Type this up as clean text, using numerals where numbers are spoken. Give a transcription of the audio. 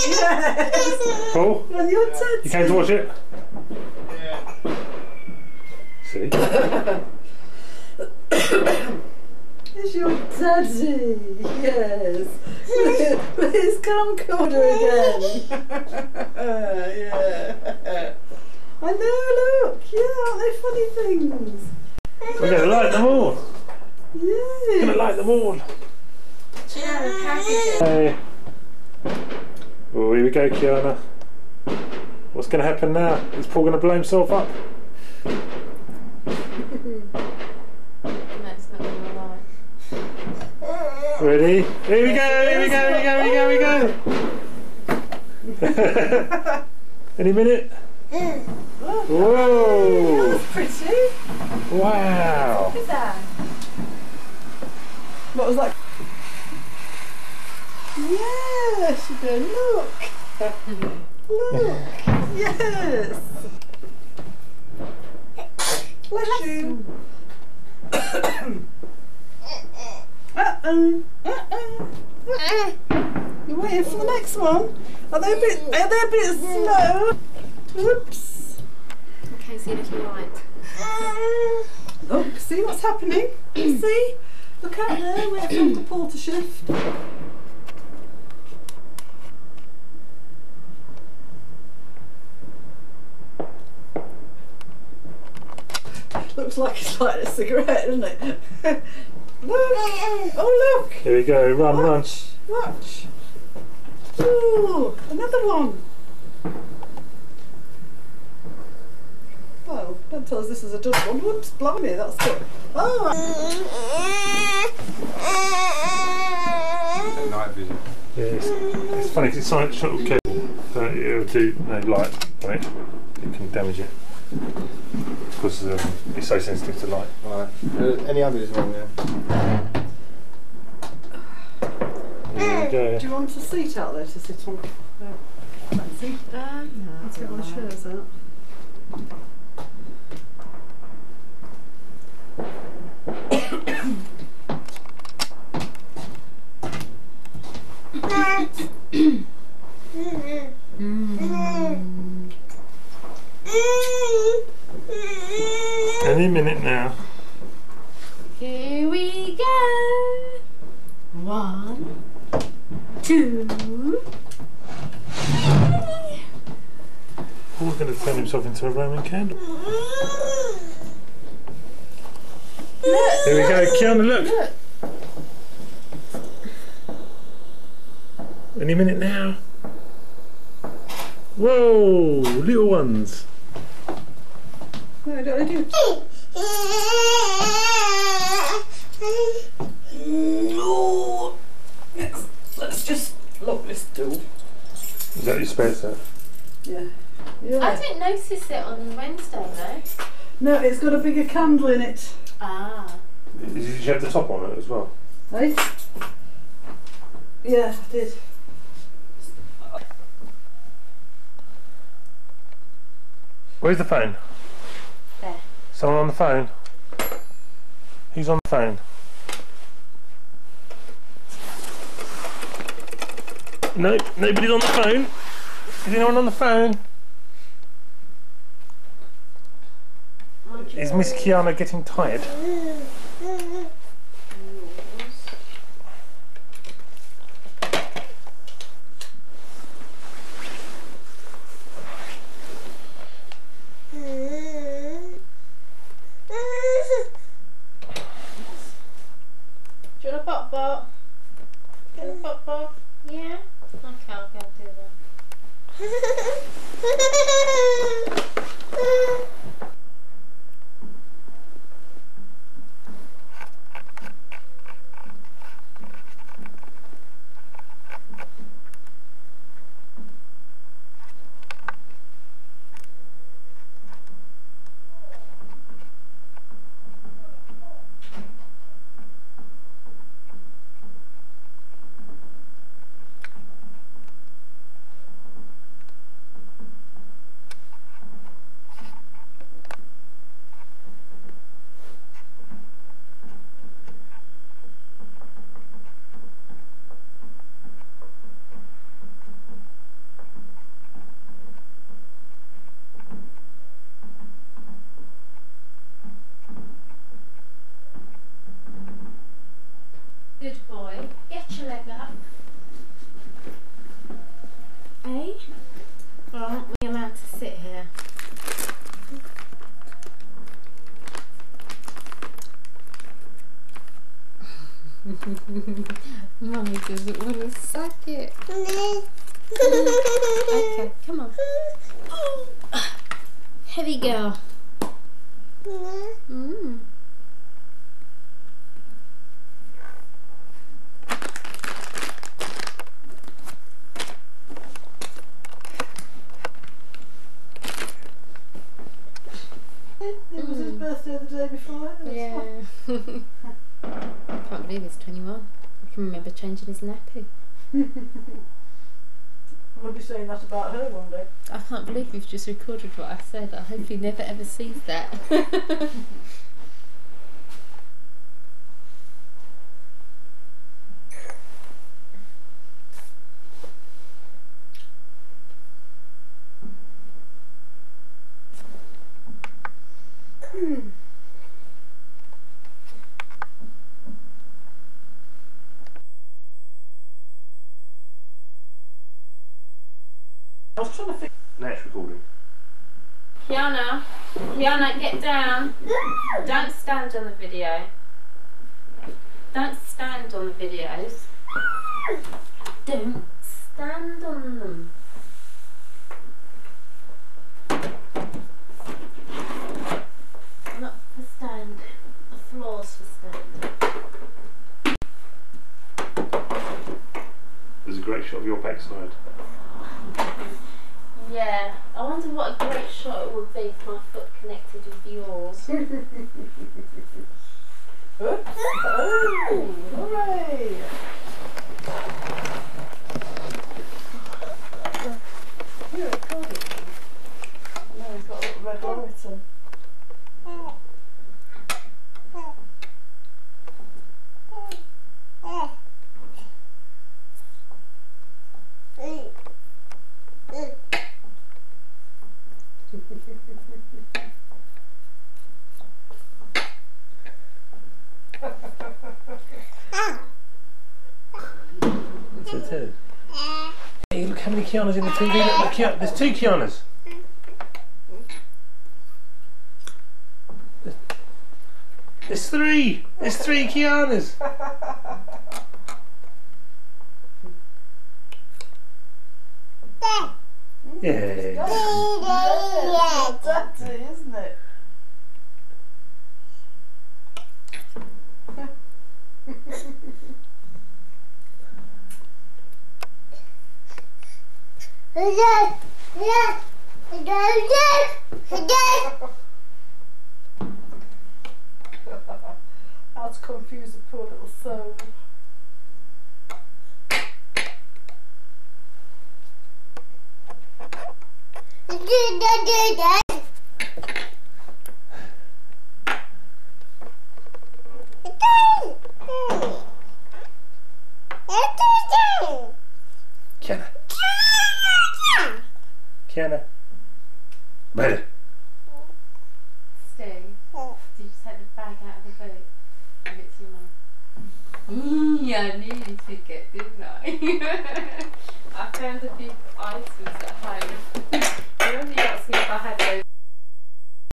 Yes. Paul? And your daddy. You came to watch it? Yeah. See? It's your daddy. Yes. With his camcorder again. Yeah. I know, look. Yeah, aren't they funny things? We're going to light them all. Yes. We're going to light them all. Hey. Oh, here we go, Kiana. What's going to happen now? Is Paul going to blow himself up? That's not going to lie. Ready? Here we go, here we go, here we go, here we go, here we go. Any minute? Whoa! That's pretty. Wow! What is that? What was that? Yes, you go, look. Look. Yes. Bless you. You're waiting for the next one. Are they a bit slow? Oops. Okay, see if you like. Look, see what's happening? See? Look out there, waiting for Uncle Paul to shift. Looks like he's lighting a cigarette, doesn't it? Look! Oh look! Here we go, run, run. Watch! Ooh, another one! Well, don't tell us this is a done one. Whoops, blimey, that's good. Oh! Night vision. Yeah, it's funny because it's like a shuttle cable, so it'll do no light on it. It can damage it because it's so sensitive to light. Alright. Any others wrong there? Here we go. Do you want a seat out there to sit on? Fancy? No. Let's get one of the chairs out. Any minute now. Here we go. 1, 2. Paul's going to turn himself into a Roman candle. Here we go, Kiana, look. Any minute now. Whoa, little ones. No, I don't do. No. Let's just lock this door. Is that your spare set? Yeah. Yeah. I didn't notice it on Wednesday though. No, it's got a bigger candle in it. Ah. Did you have the top on it as well? Hey? Yeah, I did. Where's the phone? There. Someone on the phone? Who's on the phone? No, nobody's on the phone. Is anyone on the phone? Is Miss Kiana getting tired? Do you want a pop pop? Do you want a pop pop? Yeah? Okay, I'll go do that. Okay, come on. Heavy girl. Mm. It was his birthday the day before. Yeah. Can't believe he's 21. I can remember changing his nappy. We'll be saying that about her one day. I can't believe you've just recorded what I said. I hope he never ever sees that. I was trying to think. Next recording. Kiana, get down. Don't stand on the video. Don't stand on the videos. Don't stand on them. Not for standing. The floor's for standing. There's a great shot of your backside. Yeah, I wonder what a great shot it would be if my foot connected with yours. Oh, hooray! You're recording. No, he's got a little red light on. That's it too. Hey, look how many Kianas in the TV. Look, there's 2 Kianas. There's 3. There's 3 Kianas. Yeah. Daddy, isn't it? How to confuse the poor little soul. Kiana. Kiana. Better. Steve, did you take the bag out of the boot? Give it to your mum. Yeah, I knew you'd get, didn't I? I found a few items at home.